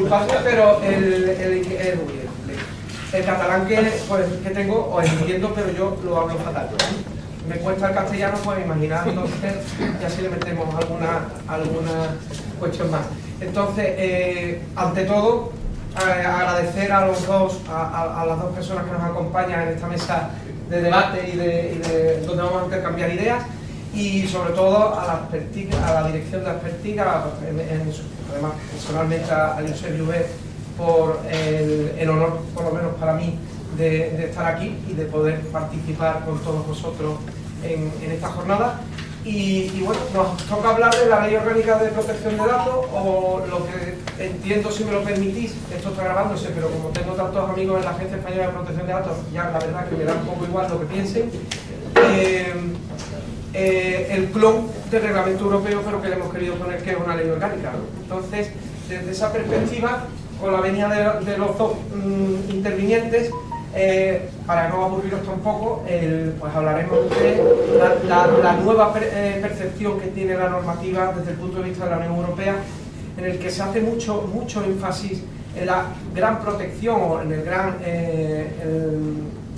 disculpadme, pero el catalán que tengo, os entiendo, pero yo lo hablo fatal. Me cuesta el castellano, pues imaginar, entonces, y así le metemos alguna cuestión más. Entonces, ante todo, agradecer a los dos, a las dos personas que nos acompañan en esta mesa de debate y de donde vamos a intercambiar ideas, y sobre todo a la dirección de Aspertiga, además personalmente a Josep Llobet, por el honor, por lo menos para mí, de estar aquí y de poder participar con todos vosotros en esta jornada. Y bueno, nos toca hablar de la Ley Orgánica de Protección de Datos, o lo que entiendo, si me lo permitís, esto está grabándose, pero como tengo tantos amigos en la Agencia Española de Protección de Datos, ya la verdad que me da un poco igual lo que piensen, el clon del reglamento europeo, pero que le hemos querido poner que es una ley orgánica, ¿no? Entonces, desde esa perspectiva, con la venia de los dos intervinientes, para no aburriros tampoco, pues hablaremos de la nueva percepción que tiene la normativa desde el punto de vista de la Unión Europea, en el que se hace mucho énfasis en la gran protección, o en el gran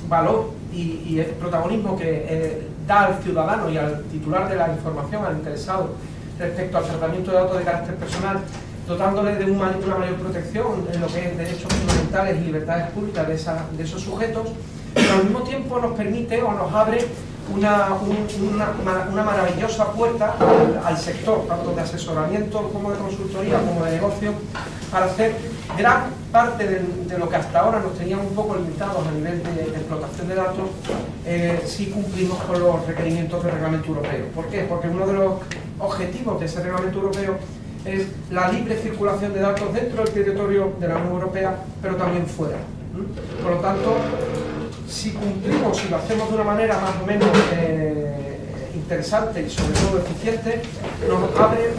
valor y el protagonismo que da al ciudadano y al titular de la información, al interesado, respecto al tratamiento de datos de carácter personal, dotándole de una mayor protección en lo que es derechos fundamentales y libertades públicas de esos sujetos, pero al mismo tiempo nos permite o nos abre una maravillosa puerta al sector, tanto de asesoramiento como de consultoría, como de negocio, para hacer gran parte de lo que hasta ahora nos teníamos un poco limitados a nivel de explotación de datos, si cumplimos con los requerimientos del reglamento europeo. ¿Por qué? Porque uno de los objetivos de ese reglamento europeo es la libre circulación de datos dentro del territorio de la Unión Europea, pero también fuera. Por lo tanto, si cumplimos, si lo hacemos de una manera más o menos interesante y sobre todo eficiente, nos abre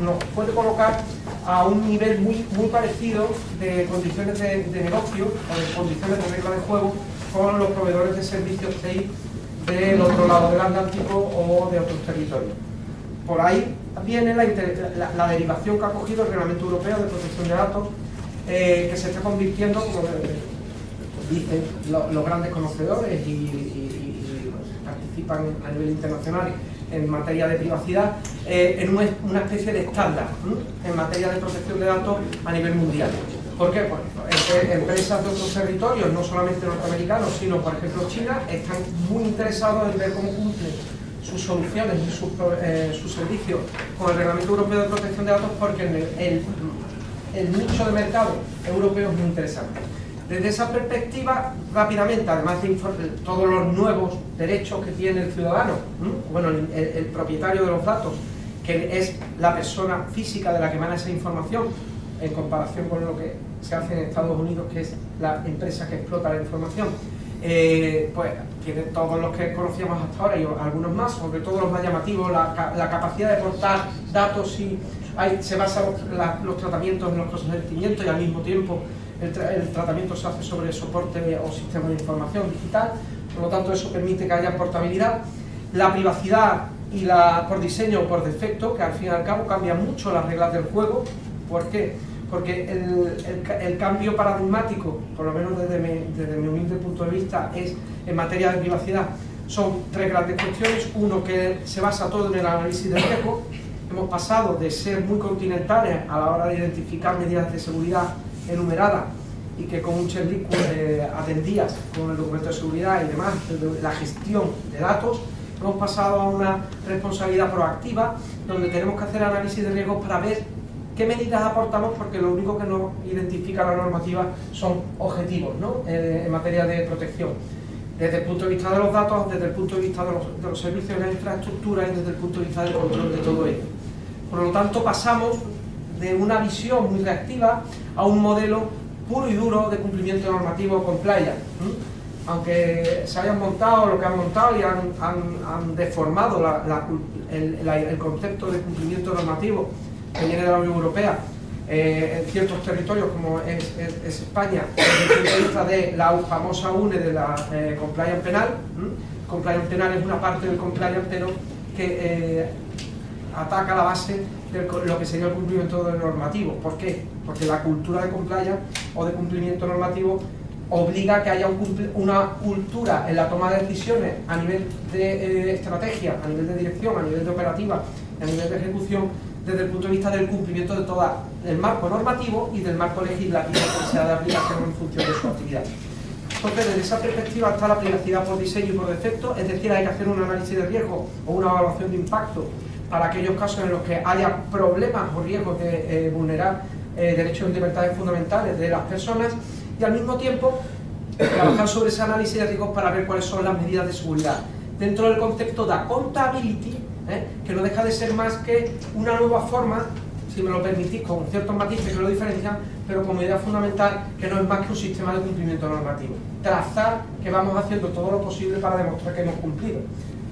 nos puede colocar a un nivel muy parecido de condiciones de negocio o de condiciones de regla de juego con los proveedores de servicios TI del otro lado del Atlántico o de otros territorios. Por ahí viene la derivación que ha cogido el Reglamento Europeo de Protección de Datos, que se está convirtiendo, como dicen los grandes conocedores y participan a nivel internacional en materia de privacidad, en una especie de estándar en materia de protección de datos a nivel mundial. ¿Por qué? Porque empresas de otros territorios, no solamente norteamericanos, sino por ejemplo China, están muy interesados en ver cómo cumplen sus soluciones y sus servicios con el Reglamento Europeo de Protección de Datos, porque el nicho de mercado europeo es muy interesante. Desde esa perspectiva, rápidamente, además de todos los nuevos derechos que tiene el ciudadano, bueno, el propietario de los datos, que es la persona física de la que emana esa información, en comparación con lo que se hace en Estados Unidos, que es la empresa que explota la información, pues tiene todos los que conocíamos hasta ahora y algunos más, sobre todo los más llamativos, la capacidad de portar datos, y se basan los tratamientos en los consentimientos, y al mismo tiempo el tratamiento se hace sobre soporte o sistema de información digital. Por lo tanto, eso permite que haya portabilidad. La privacidad y por diseño o por defecto, que al fin y al cabo cambia mucho las reglas del juego. ¿Por qué? Porque el cambio paradigmático, por lo menos desde mi humilde punto de vista, es en materia de privacidad. Son tres grandes cuestiones. Uno, que se basa todo en el análisis de riesgo. Hemos pasado de ser muy continentales a la hora de identificar medidas de seguridad enumeradas y que con un checklist atendías con el documento de seguridad y demás, la gestión de datos. Hemos pasado a una responsabilidad proactiva, donde tenemos que hacer análisis de riesgos para ver qué medidas aportamos, porque lo único que nos identifica la normativa son objetivos, ¿no? En materia de protección, desde el punto de vista de los datos, desde el punto de vista de los servicios de la infraestructura y desde el punto de vista del control de todo ello. Por lo tanto, pasamos de una visión muy reactiva a un modelo puro y duro de cumplimiento normativo compliance. Aunque se hayan montado lo que han montado y han deformado el concepto de cumplimiento normativo que viene de la Unión Europea en ciertos territorios, como es España, desde el punto de vista de la famosa UNE de la compliance penal. Compliance penal es una parte del compliance, pero que ataca la base de lo que sería el cumplimiento del normativo. ¿Por qué? Porque la cultura de compliance o de cumplimiento normativo obliga a que haya una cultura en la toma de decisiones a nivel de estrategia, a nivel de dirección, a nivel de operativa, a nivel de ejecución, desde el punto de vista del cumplimiento de todo el marco normativo y del marco legislativo que sea de aplicación en función de su actividad. Entonces, desde esa perspectiva está la privacidad por diseño y por defecto, es decir, hay que hacer un análisis de riesgo o una evaluación de impacto para aquellos casos en los que haya problemas o riesgos de vulnerar derechos y libertades fundamentales de las personas, y al mismo tiempo trabajar sobre ese análisis de riesgos para ver cuáles son las medidas de seguridad dentro del concepto de accountability, que no deja de ser más que una nueva forma, si me lo permitís, con ciertos matices que lo diferencian, pero como idea fundamental que no es más que un sistema de cumplimiento normativo. Trazar que vamos haciendo todo lo posible para demostrar que hemos cumplido.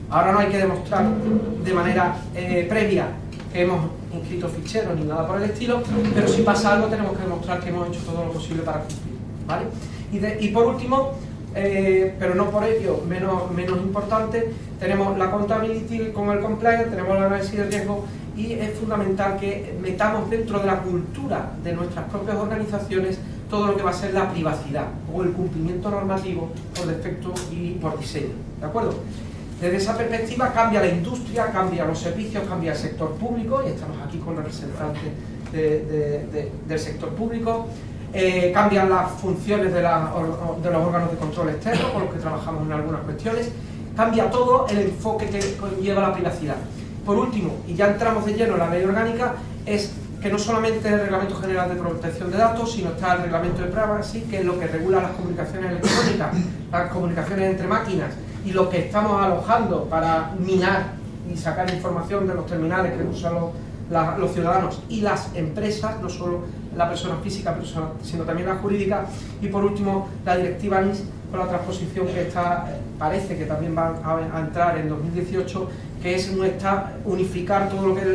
Ahora no hay que demostrar de manera previa que hemos inscrito ficheros ni nada por el estilo, pero si pasa algo tenemos que demostrar que hemos hecho todo lo posible para cumplir, ¿vale? Y por último, pero no por ello menos importante, tenemos la accountability con el compliance, tenemos el análisis de riesgo, y es fundamental que metamos dentro de la cultura de nuestras propias organizaciones todo lo que va a ser la privacidad o el cumplimiento normativo por defecto y por diseño, ¿de acuerdo? Desde esa perspectiva cambia la industria, cambian los servicios, cambia el sector público, y estamos aquí con representantes del sector público. Cambian las funciones de los órganos de control externo con los que trabajamos en algunas cuestiones, cambia todo el enfoque que conlleva la privacidad. Por último, y ya entramos de lleno en la ley orgánica, es que no solamente el Reglamento General de Protección de Datos, sino está el Reglamento de Privacy, que es lo que regula las comunicaciones electrónicas, las comunicaciones entre máquinas, y lo que estamos alojando para minar y sacar información de los terminales que usan los ciudadanos y las empresas, no solo la persona física, sino también la jurídica. Y por último, la directiva NIS, con la transposición que parece que también va a entrar en 2018, que es unificar todo lo que es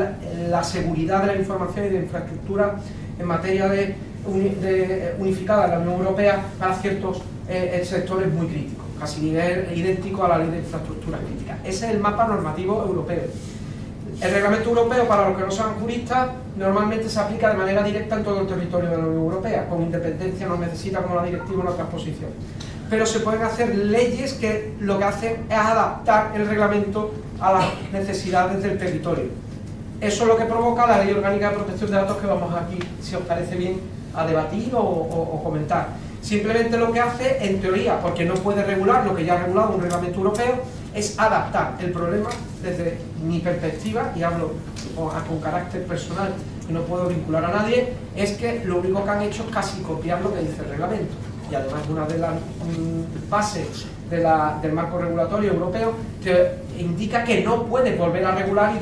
la seguridad de la información y de infraestructura en materia de unificada en la Unión Europea para ciertos sectores muy críticos, casi nivel idéntico a la ley de infraestructuras críticas. Ese es el mapa normativo europeo. El reglamento europeo, para los que no sean juristas, normalmente se aplica de manera directa en todo el territorio de la Unión Europea, con independencia, no necesita como la directiva una transposición. Pero se pueden hacer leyes que lo que hacen es adaptar el reglamento a las necesidades del territorio. Eso es lo que provoca la Ley Orgánica de Protección de Datos, que vamos aquí, si os parece bien, a debatir o comentar. Simplemente lo que hace, en teoría, porque no puede regular lo que ya ha regulado un reglamento europeo, es adaptar. El problema, desde mi perspectiva, y hablo con carácter personal y no puedo vincular a nadie, es que lo único que han hecho es casi copiar lo que dice el reglamento. Y además una de las bases del marco regulatorio europeo que indica que no puede volver a regular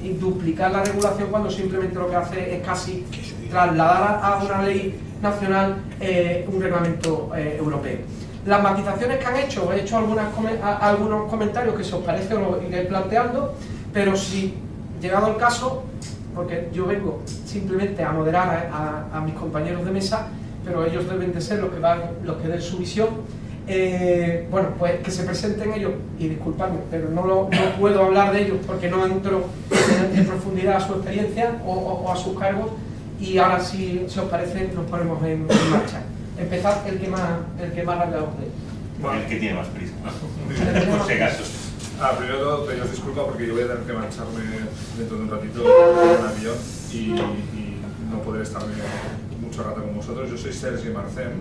y duplicar la regulación, cuando simplemente lo que hace es casi trasladar a una ley nacional un reglamento europeo. Las matizaciones que han hecho, he hecho algunos comentarios que si os parece os lo iré planteando, pero si llegado el caso, porque yo vengo simplemente a moderar a mis compañeros de mesa, pero ellos deben de ser los que den su visión, bueno, pues que se presenten ellos, y disculpadme, pero no puedo hablar de ellos porque no entro en profundidad a su experiencia o a sus cargos, y ahora si os parece nos ponemos en marcha. Empezad el que más larga os dé. Bueno, el que tiene más prisa, ¿no? Por si acaso. Primero de todo, pediros disculpas porque yo voy a tener que marcharme dentro de un ratito en avión y no podré estar mucho rato con vosotros. Yo soy Sergi Marcén,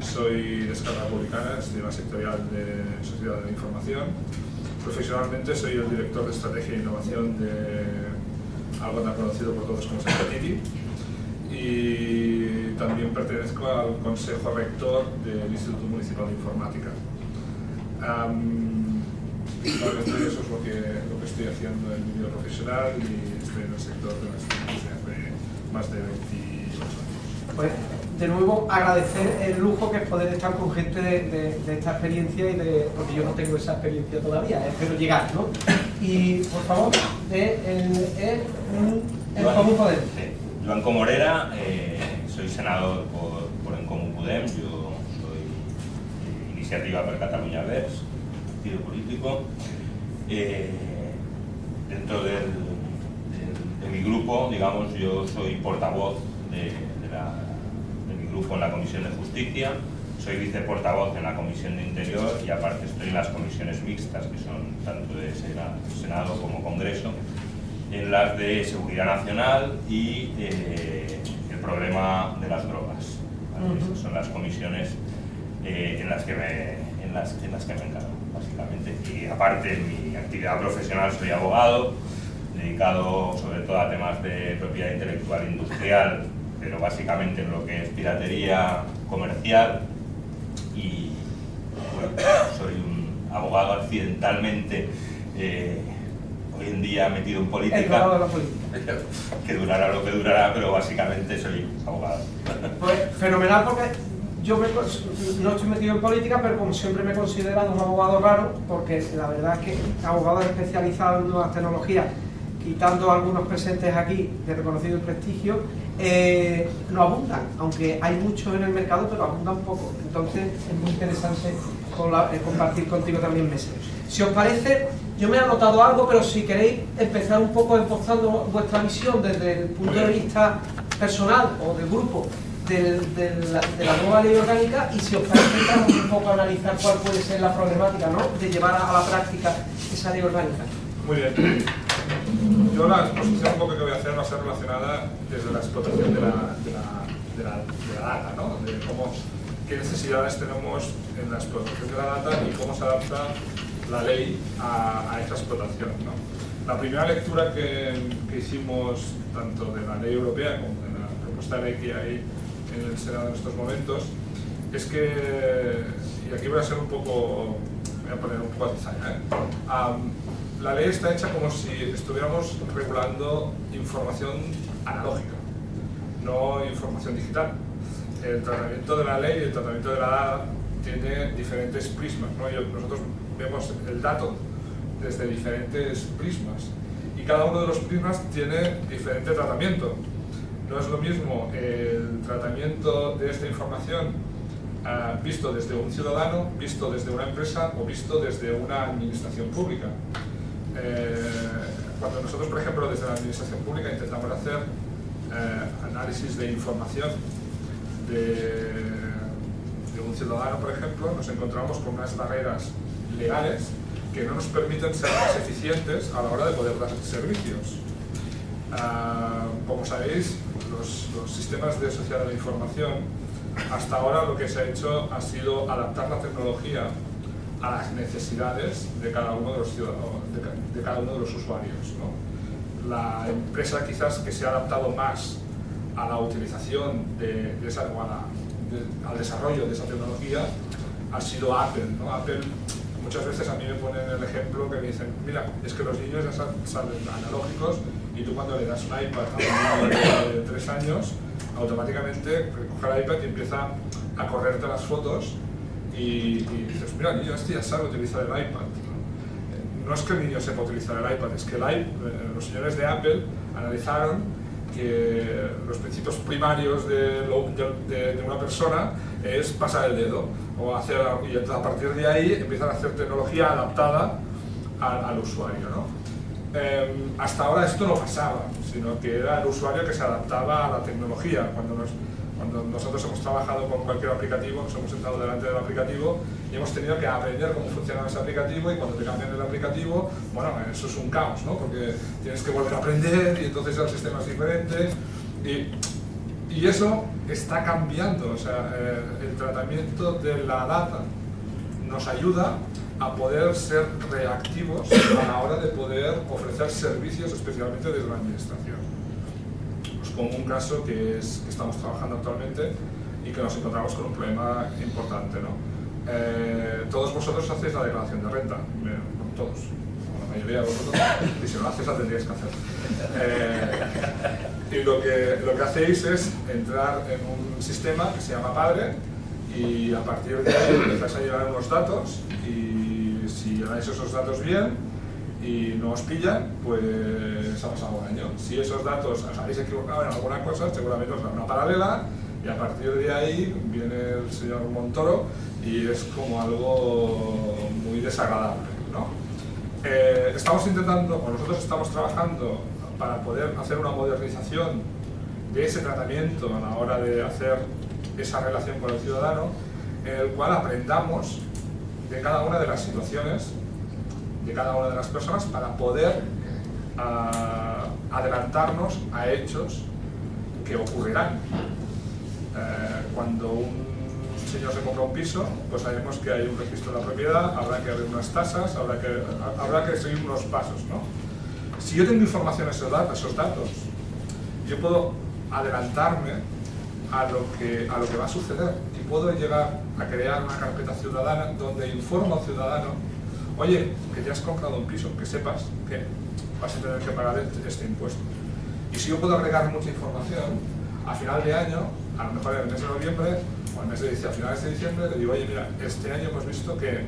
soy de Esquerra Republicana, estoy en la sectorial de Sociedad de Información. Profesionalmente soy el director de Estrategia e Innovación de algo tan conocido por todos como Secretity, y también pertenezco al Consejo Rector del Instituto Municipal de Informática. Eso es lo que estoy haciendo en mi vida profesional, y estoy en el sector de las desde hace más de 28 años. Pues, de nuevo, agradecer el lujo que es poder estar con gente de esta experiencia, porque yo no tengo esa experiencia todavía, espero llegar, ¿no? Y, por favor, el Comú Podem. Joan Comorera, soy senador por En Comú Podem, yo soy Iniciativa per Catalunya Verds, partido político. Dentro del mi grupo, digamos, yo soy portavoz de mi grupo en la Comisión de Justicia, soy viceportavoz en la Comisión de Interior y aparte estoy en las comisiones mixtas, que son tanto de Senado como Congreso, en las de Seguridad Nacional y el problema de las drogas. ¿Vale? Estas son las comisiones en las que me encargo, básicamente. Y aparte, en mi actividad profesional soy abogado, dedicado sobre todo a temas de propiedad intelectual industrial, pero básicamente en lo que es piratería comercial. Y bueno, soy un abogado accidentalmente hoy en día metido en política. El abogado de la política. Que durará lo que durará, pero básicamente soy abogado. Pues fenomenal, porque yo no estoy metido en política, pero como siempre me he considerado un abogado raro, porque la verdad es que abogados especializados en nuevas tecnologías, quitando algunos presentes aquí de reconocido prestigio, no abundan, aunque hay muchos en el mercado, pero abundan poco. Entonces es muy interesante compartir contigo también meses. Si os parece, yo me he anotado algo, pero si queréis empezar un poco esbozando vuestra visión desde el punto de vista personal o del grupo de la nueva ley orgánica, y si os parece entramos un poco a analizar cuál puede ser la problemática, ¿no?, de llevar a la práctica esa ley orgánica. Muy bien. Yo la exposición un poco que voy a hacer va a ser relacionada desde la explotación de la data, ¿no? De qué necesidades tenemos en la explotación de la data y cómo se adapta la ley a esa explotación, ¿no? La primera lectura que hicimos tanto de la ley europea como de la propuesta de ley que hay en el Senado en estos momentos es que, y aquí voy a ser voy a poner un poco de cizaña, la ley está hecha como si estuviéramos regulando información analógica, no información digital. El tratamiento de la ley y el tratamiento de la data tiene diferentes prismas, ¿no? Nosotros vemos el dato desde diferentes prismas y cada uno de los prismas tiene diferente tratamiento. No es lo mismo el tratamiento de esta información visto desde un ciudadano, visto desde una empresa o visto desde una administración pública. Cuando nosotros, por ejemplo, desde la administración pública intentamos hacer análisis de información de un ciudadano, por ejemplo, nos encontramos con unas barreras legales que no nos permiten ser más eficientes a la hora de poder dar servicios. Como sabéis, los sistemas de sociedad de la información, hasta ahora lo que se ha hecho ha sido adaptar la tecnología a las necesidades de cada uno de los ciudadanos, de cada uno de los usuarios, ¿no? La empresa quizás que se ha adaptado más a la utilización al desarrollo de esa tecnología ha sido Apple, ¿no? Apple muchas veces a mí me ponen el ejemplo que me dicen, mira, es que los niños ya salen analógicos y tú cuando le das un iPad a un niño de 3 años, automáticamente coge el iPad y empieza a correrte las fotos y dices, mira, el niño este ya sabe utilizar el iPad. No es que el niño sepa utilizar el iPad, es que los señores de Apple analizaron que los principios primarios de una persona es pasar el dedo y a partir de ahí empiezan a hacer tecnología adaptada al usuario, ¿no? Hasta ahora esto no pasaba, sino que era el usuario que se adaptaba a la tecnología. Cuando nosotros hemos trabajado con cualquier aplicativo, nos hemos sentado delante del aplicativo y hemos tenido que aprender cómo funcionaba ese aplicativo, y cuando te cambian el aplicativo, bueno, eso es un caos, ¿no? Porque tienes que volver a aprender y entonces el sistema es diferente y eso está cambiando. O sea, el tratamiento de la data nos ayuda a poder ser reactivos a la hora de poder ofrecer servicios, especialmente desde la administración. Os pongo un caso que estamos trabajando actualmente y que nos encontramos con un problema importante, ¿no? Todos vosotros hacéis la declaración de renta, no todos, la mayoría de vosotros, y si no la hacéis la tendríais que hacer. Y lo que hacéis es entrar en un sistema que se llama Padre, y a partir de ahí empezáis a llenar unos datos, y si llenáis esos datos bien y no os pillan, pues ha pasado un año. Si esos datos os habéis equivocado en alguna cosa, seguramente os da una paralela, y a partir de ahí viene el señor Montoro y es como algo muy desagradable, ¿no? Estamos intentando, o nosotros estamos trabajando para poder hacer una modernización de ese tratamiento a la hora de hacer esa relación con el ciudadano, en el cual aprendamos de cada una de las situaciones, de cada una de las personas, para poder adelantarnos a hechos que ocurrirán. Cuando un señor se compra un piso, pues sabemos que hay un registro de la propiedad, habrá que haber unas tasas, habrá que seguir unos pasos, ¿no? Si yo tengo información de esos datos, yo puedo adelantarme a lo que va a suceder y puedo llegar a crear una carpeta ciudadana donde informo al ciudadano: oye, que te has comprado un piso, que sepas que vas a tener que pagar este impuesto. Y si yo puedo agregar mucha información, a final de año, a lo mejor en el mes de noviembre o el mes de diciembre, a finales de diciembre, le digo: oye, mira, este año hemos visto que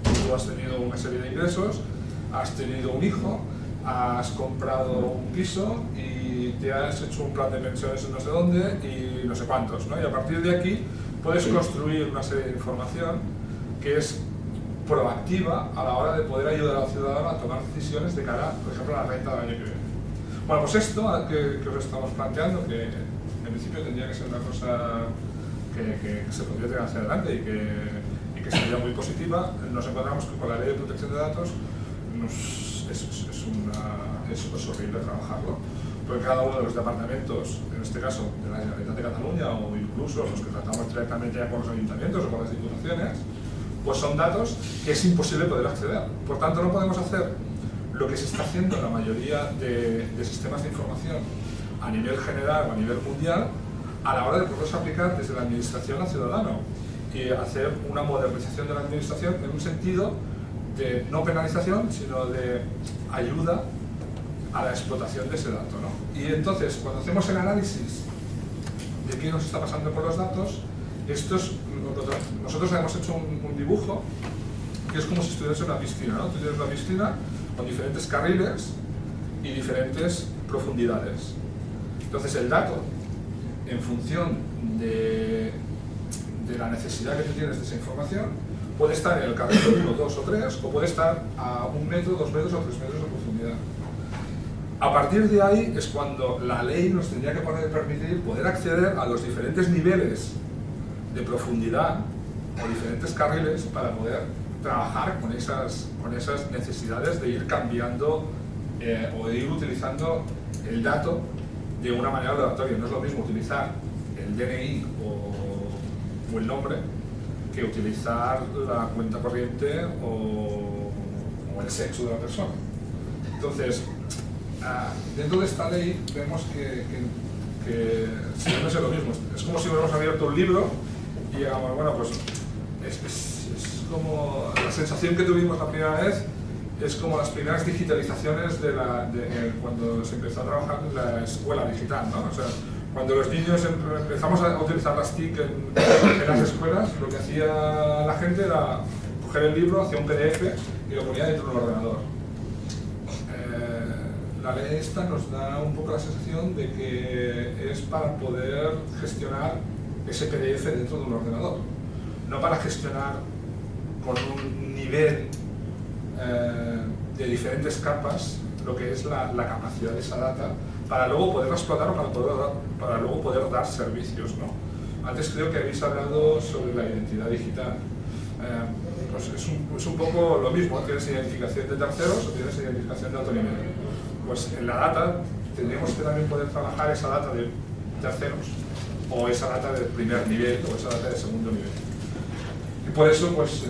tú has tenido una serie de ingresos, has tenido un hijo, has comprado un piso y te has hecho un plan de pensiones en no sé dónde y no sé cuántos, ¿no? Y a partir de aquí puedes construir una serie de información que es proactiva a la hora de poder ayudar al ciudadano a tomar decisiones de cara, por ejemplo, a la renta del año que viene. Bueno, pues esto que os estamos planteando, que en principio tendría que ser una cosa que se podría tener hacia adelante y que sería muy positiva, nos encontramos que con la ley de protección de datos es horrible trabajarlo, porque cada uno de los departamentos, en este caso de la Generalitat de Cataluña o incluso los que tratamos directamente ya con los ayuntamientos o con las diputaciones, pues son datos que es imposible poder acceder. Por tanto, no podemos hacer lo que se está haciendo en la mayoría de sistemas de información a nivel general o a nivel mundial, a la hora de poderlos aplicar desde la administración al ciudadano y hacer una modernización de la administración en un sentido de no penalización, sino de ayuda a la explotación de ese dato, ¿no? Y entonces, cuando hacemos el análisis de qué nos está pasando con los datos, nosotros hemos hecho un dibujo que es como si estuvieras en una piscina, ¿no? Tú tienes una piscina con diferentes carriles y diferentes profundidades. Entonces, el dato, en función de la necesidad que tú tienes de esa información, puede estar en el carril 1, 2 o 3, o puede estar a 1 metro, 2 metros o 3 metros de profundidad. A partir de ahí es cuando la ley nos tendría que permitir poder acceder a los diferentes niveles de profundidad o diferentes carriles para poder trabajar con esas necesidades de ir cambiando o de ir utilizando el dato de una manera aleatoria. No es lo mismo utilizar el DNI o el nombre que utilizar la cuenta corriente o el sexo de la persona. Entonces, dentro de esta ley vemos que siempre es lo mismo. Es como si hubiéramos abierto un libro y digamos, bueno, pues es como la sensación que tuvimos la primera vez, es como las primeras digitalizaciones cuando se empezó a trabajar en la escuela digital, ¿no? O sea, cuando los niños empezamos a utilizar las TIC en las escuelas, lo que hacía la gente era coger el libro, hacía un PDF y lo ponía dentro de un ordenador. La ley esta nos da un poco la sensación de que es para poder gestionar ese PDF dentro de un ordenador, no para gestionar con un nivel de diferentes capas lo que es la capacidad de esa data, para luego poderla explotar o para luego poder dar servicios, ¿no? Antes creo que habéis hablado sobre la identidad digital. Pues es un poco lo mismo, tienes identificación de terceros o tienes identificación de alto nivel. Pues en la data tendríamos que también poder trabajar esa data de terceros o esa data de primer nivel o esa data de segundo nivel. Y por eso pues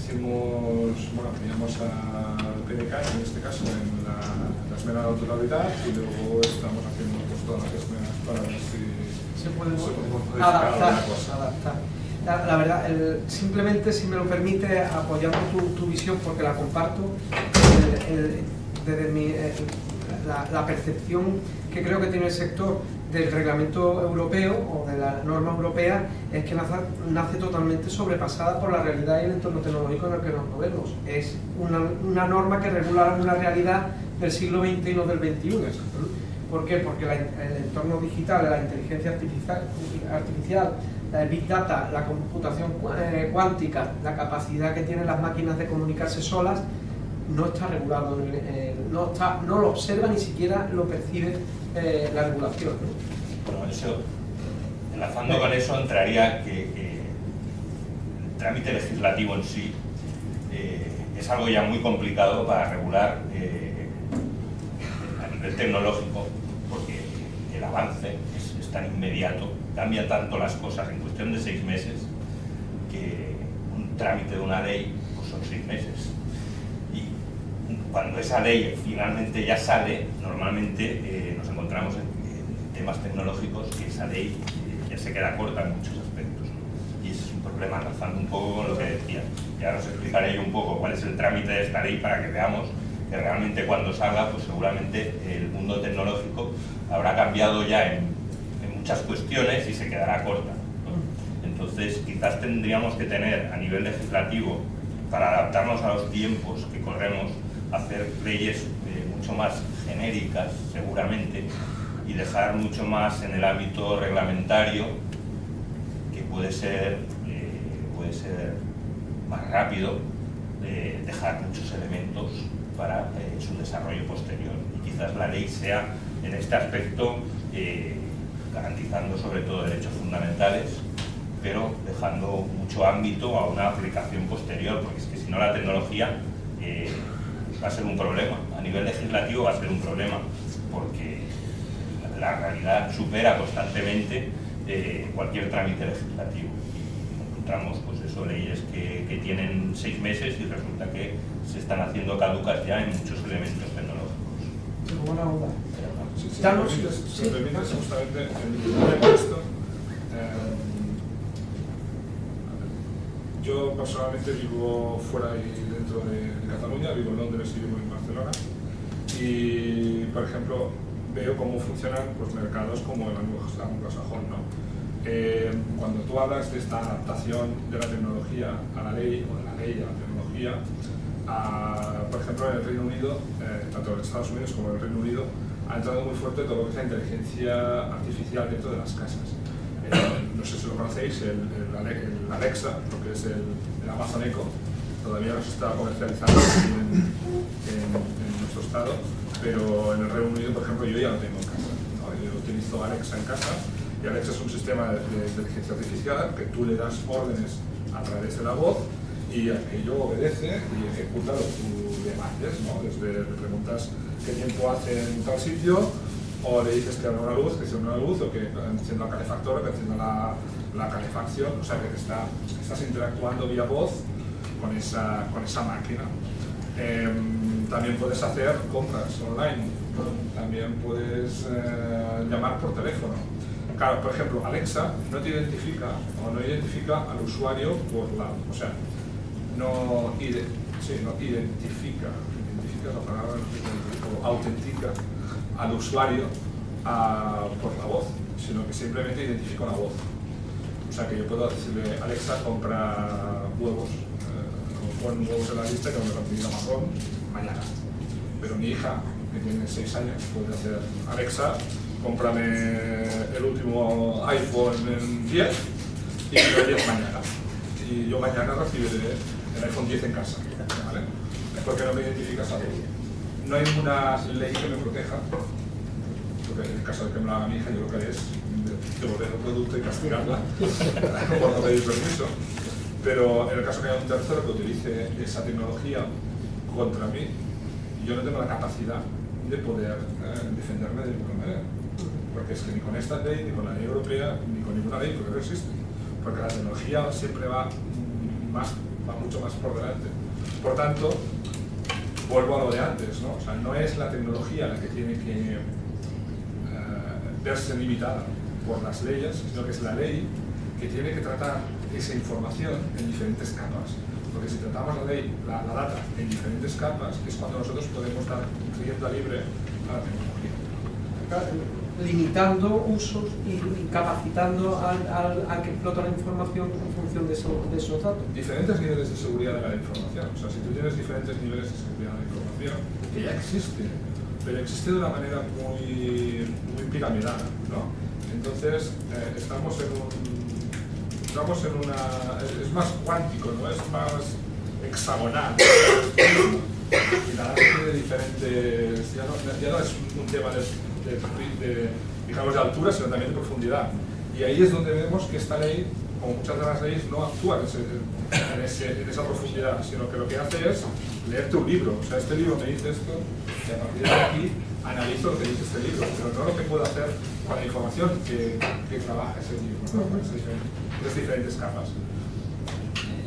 teníamos al PDK en este caso en la esmena de autoridad y luego estamos haciendo pues, todas las esmenas para ver si se puede modificar alguna cosa. Adaptar. La verdad, simplemente si me lo permite, apoyando tu visión porque la comparto, desde la percepción que creo que tiene el sector del reglamento europeo o de la norma europea es que nace totalmente sobrepasada por la realidad y el entorno tecnológico en el que nos movemos. Es una norma que regula una realidad del siglo XX y no del XXI. ¿Por qué? Porque el entorno digital, la inteligencia artificial, el Big Data, la computación cuántica, la capacidad que tienen las máquinas de comunicarse solas, no está regulado, no lo observa, ni siquiera lo percibe la regulación, ¿no? Bueno, eso, enlazando con eso, entraría que el trámite legislativo en sí es algo ya muy complicado para regular a nivel tecnológico, porque el avance es tan inmediato, cambia tanto las cosas en cuestión de 6 meses, que un trámite de una ley pues son 6 meses. Y cuando esa ley finalmente ya sale, normalmente nos encontramos en temas tecnológicos que esa ley ya se queda corta en muchos aspectos, ¿no? Y ese es un problema, enlazando un poco con lo que decía. Y ahora os explicaré yo un poco cuál es el trámite de esta ley para que veamos que realmente cuando salga, pues seguramente el mundo tecnológico habrá cambiado ya en muchas cuestiones y se quedará corta, ¿no? Entonces quizás tendríamos que tener a nivel legislativo, para adaptarnos a los tiempos que corremos, hacer leyes mucho más genéricas seguramente, y dejar mucho más en el ámbito reglamentario, que puede ser más rápido, dejar muchos elementos para su desarrollo posterior. Y quizás la ley sea en este aspecto garantizando sobre todo derechos fundamentales, pero dejando mucho ámbito a una aplicación posterior, porque es que si no la tecnología va a ser un problema, a nivel legislativo va a ser un problema, porque la realidad supera constantemente cualquier trámite legislativo. Y encontramos pues eso, leyes que tienen 6 meses y resulta que se están haciendo caducas ya en muchos elementos tecnológicos. Buena onda. Si me permites, justamente en esto, yo personalmente vivo fuera y dentro de Cataluña, vivo en Londres y vivo en Barcelona, y por ejemplo veo cómo funcionan pues, mercados como el anglosajón, ¿no? Cuando tú hablas de esta adaptación de la tecnología a la ley, o de la ley a la tecnología, por ejemplo en el Reino Unido, tanto en Estados Unidos como en el Reino Unido, ha entrado muy fuerte todo lo que es la inteligencia artificial dentro de las casas. No sé si lo conocéis, el Alexa, lo que es el Amazon Echo, todavía no se está comercializando en nuestro estado, pero en el Reino Unido, por ejemplo, yo ya lo tengo en casa, ¿no? Yo utilizo Alexa en casa, y Alexa es un sistema de inteligencia artificial que tú le das órdenes a través de la voz y aquello obedece y ejecuta lo que tú le mandes, ¿no? Desde le preguntas qué tiempo hace en tal sitio, o le dices que abra una luz, que cierre una luz, o que encienda el calefactor, que encienda la calefacción, o sea que estás interactuando vía voz con esa máquina. También puedes hacer compras online, también puedes llamar por teléfono. Claro, por ejemplo, Alexa no te identifica o no identifica al usuario por la... O sea, no identifica la palabra, o autentica al usuario por la voz, sino que simplemente identifica una voz. O sea que yo puedo decirle, Alexa, compra huevos, pon huevos en la lista que me lo conseguirá Amazon mañana. Pero mi hija, que tiene 6 años, puede hacer, Alexa, cómprame el último iPhone en 10 y el 10 mañana. Y yo mañana recibiré el iPhone 10 en casa, ¿vale? Es porque no me identificas a él. No hay una ley que me proteja, porque en el caso de que me lo haga mi hija, yo lo que haré es devolver el producto y castigarla por no pedir permiso. Pero en el caso que haya un tercero que utilice esa tecnología contra mí, yo no tengo la capacidad de poder defenderme de ninguna manera. Porque es que ni con esta ley, ni con la ley europea, ni con ninguna ley, porque no existe. Porque la tecnología siempre va mucho más por delante. Por tanto, vuelvo a lo de antes, ¿no? O sea, no es la tecnología la que tiene que verse limitada por las leyes, sino que es la ley que tiene que tratar esa información en diferentes capas. Porque si tratamos la data en diferentes capas, es cuando nosotros podemos dar rienda libre a la tecnología. Limitando usos y capacitando al que explota la información en función de esos datos. Diferentes niveles de seguridad de la información. O sea, si tú tienes diferentes niveles de seguridad de la información, que ya existe, pero existe de una manera muy piramidal, ¿no? Entonces, estamos en una... es más cuántico, ¿no? Es más hexagonal. y la tiene diferentes, ya no es un tema digamos, de altura, sino también de profundidad. Y ahí es donde vemos que esta ley, como muchas de las leyes, no actúa en esa profundidad, sino que lo que hace es leerte un libro. O sea, este libro me dice esto, y a partir de aquí analizo lo que dice este libro, pero no lo que puedo hacer con la información que trabaja ese libro, ¿no? Esas diferentes capas.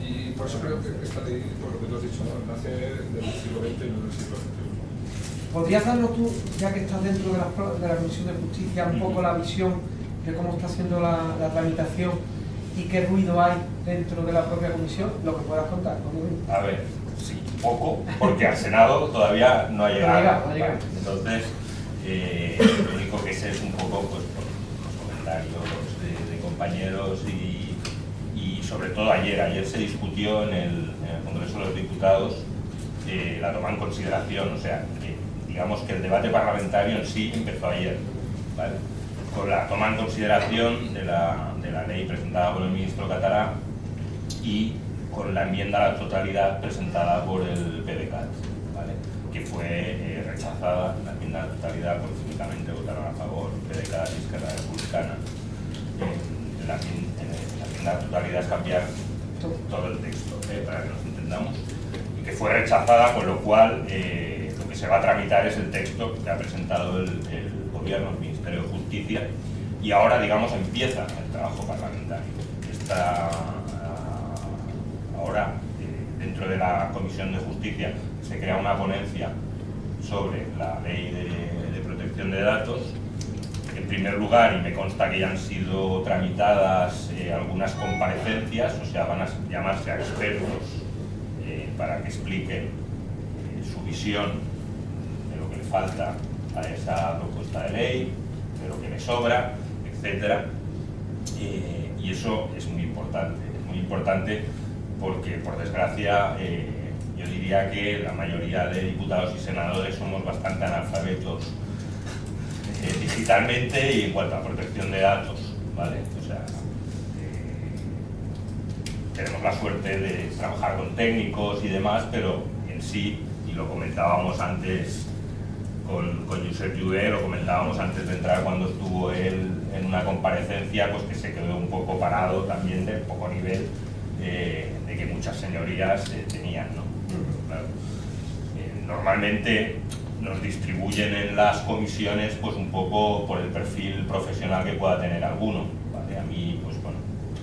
Y por eso creo que esta ley, por lo que tú has dicho, ¿no? Nace del siglo XX y no del siglo XXI. ¿Podrías darnos tú, ya que estás dentro de la Comisión de Justicia, un poco la visión de cómo está haciendo la tramitación y qué ruido hay dentro de la propia comisión? Lo que puedas contar. A ver, sí, poco, porque al Senado todavía no ha llegado. No ha llegado. Entonces, lo único que sé es un poco pues, por los comentarios de compañeros y sobre todo ayer se discutió en el Congreso de los Diputados la toma en consideración, o sea, digamos que el debate parlamentario en sí empezó ayer, ¿vale? Con la toma en consideración de la ley presentada por el ministro Catalá y con la enmienda a la totalidad presentada por el PDeCAT, ¿vale? Que fue rechazada. La enmienda a la totalidad, pues únicamente votaron a favor PDeCAT y Esquerra Republicana. La enmienda a la totalidad es cambiar todo el texto, para que nos entendamos, y que fue rechazada, con lo cual lo que se va a tramitar es el texto que ha presentado el Gobierno, el Ministerio de Justicia, y ahora, digamos, empieza el trabajo parlamentario. Ahora, dentro de la Comisión de Justicia, se crea una ponencia sobre la ley de protección de datos. En primer lugar, y me consta que ya han sido tramitadas algunas comparecencias, o sea, van a llamarse a expertos para que expliquen su visión de lo que le falta a esa propuesta de ley, de lo que le sobra, etc. Y eso es muy importante porque, por desgracia, yo diría que la mayoría de diputados y senadores somos bastante analfabetos digitalmente y en cuanto a protección de datos, ¿vale? O sea, tenemos la suerte de trabajar con técnicos y demás, pero en sí, y lo comentábamos antes con Josep Lluvé, lo comentábamos antes de entrar cuando estuvo él en una comparecencia, pues que se quedó un poco parado también del poco nivel de que muchas señorías tenían, ¿no? Claro. Normalmente nos distribuyen en las comisiones pues un poco por el perfil profesional que pueda tener alguno, ¿vale? A mí, pues bueno,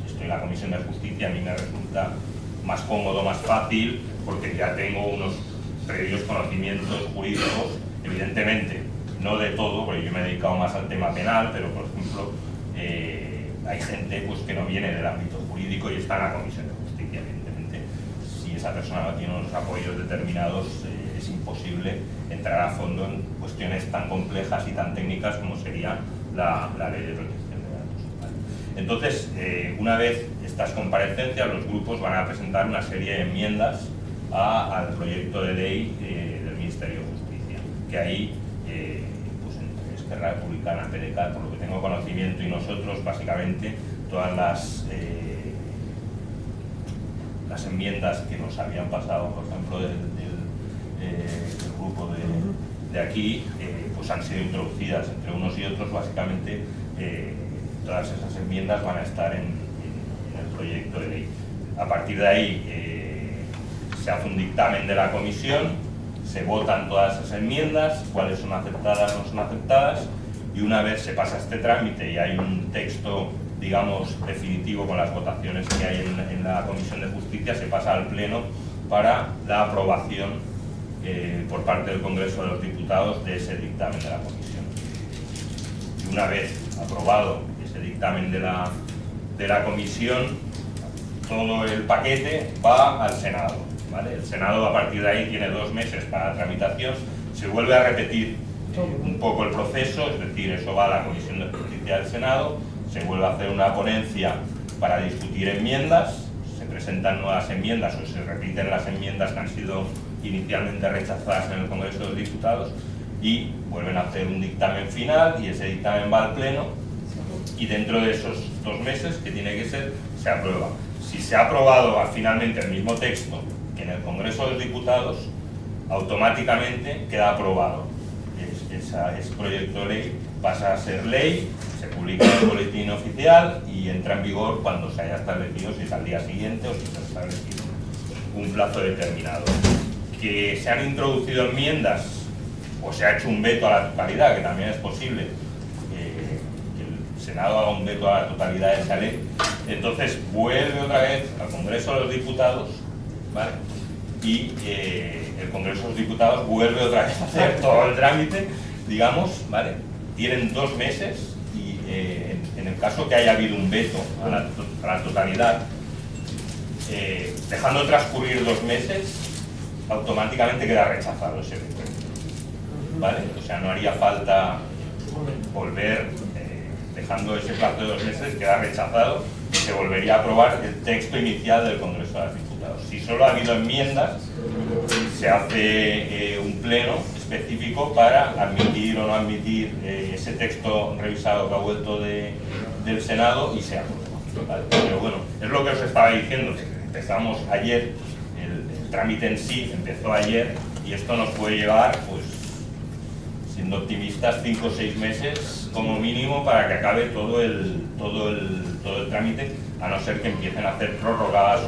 estoy en la Comisión de Justicia, a mí me resulta más cómodo, más fácil, porque ya tengo unos previos conocimientos jurídicos, evidentemente, no de todo, porque yo me he dedicado más al tema penal, pero por ejemplo, hay gente pues, que no viene del ámbito jurídico y está en la Comisión de Justicia, evidentemente. Si esa persona no tiene unos apoyos determinados, es imposible entrar a fondo en cuestiones tan complejas y tan técnicas como sería la ley de protección de datos, ¿vale? Entonces, una vez estas comparecencias, los grupos van a presentar una serie de enmiendas al proyecto de ley del Ministerio de Justicia, que ahí, pues entre Esquerra Republicana, PDeCAT, por lo que tengo conocimiento, y nosotros, básicamente, todas las enmiendas que nos habían pasado, por ejemplo, del grupo de aquí, pues han sido introducidas entre unos y otros. Básicamente, todas esas enmiendas van a estar en el proyecto de ley. A partir de ahí se hace un dictamen de la comisión, se votan todas esas enmiendas, cuáles son aceptadas, no son aceptadas, y una vez se pasa este trámite y hay un texto, digamos, definitivo con las votaciones que hay en la Comisión de Justicia, se pasa al Pleno para la aprobación por parte del Congreso de los Diputados de ese dictamen de la Comisión. Y una vez aprobado ese dictamen de la Comisión, todo el paquete va al Senado, ¿vale? El Senado, a partir de ahí, tiene 2 meses para la tramitación. Se vuelve a repetir un poco el proceso, es decir, eso va a la Comisión de Justicia del Senado, se vuelve a hacer una ponencia para discutir enmiendas, se presentan nuevas enmiendas o se repiten las enmiendas que han sido inicialmente rechazadas en el Congreso de los Diputados, y vuelven a hacer un dictamen final, y ese dictamen va al Pleno, y dentro de esos 2 meses, que tiene que ser, se aprueba. Si se ha aprobado finalmente el mismo texto que en el Congreso de los Diputados, automáticamente queda aprobado. Ese proyecto de ley pasa a ser ley, se publica en el boletín oficial y entra en vigor cuando se haya establecido, si es al día siguiente o si se ha establecido un plazo determinado. Que se han introducido enmiendas o se ha hecho un veto a la totalidad, que también es posible que el Senado haga un veto a la totalidad de esa ley, entonces vuelve otra vez al Congreso de los Diputados, ¿vale? Y el Congreso de los Diputados vuelve otra vez a hacer todo el trámite, digamos, ¿vale? Tienen 2 meses y en el caso que haya habido un veto a la totalidad, dejando transcurrir 2 meses, automáticamente queda rechazado ese veto, ¿vale? O sea, no haría falta volver, dejando ese plazo de 2 meses, queda rechazado y se volvería a aprobar el texto inicial del Congreso de los Diputados. Si solo ha habido enmiendas, se hace un pleno específico para admitir o no admitir ese texto revisado que ha vuelto del Senado y se aprueba, ¿vale? Pero bueno, es lo que os estaba diciendo, empezamos ayer, el trámite en sí empezó ayer y esto nos puede llevar, pues, siendo optimistas, 5 o 6 meses como mínimo para que acabe todo el trámite, a no ser que empiecen a hacer prórrogas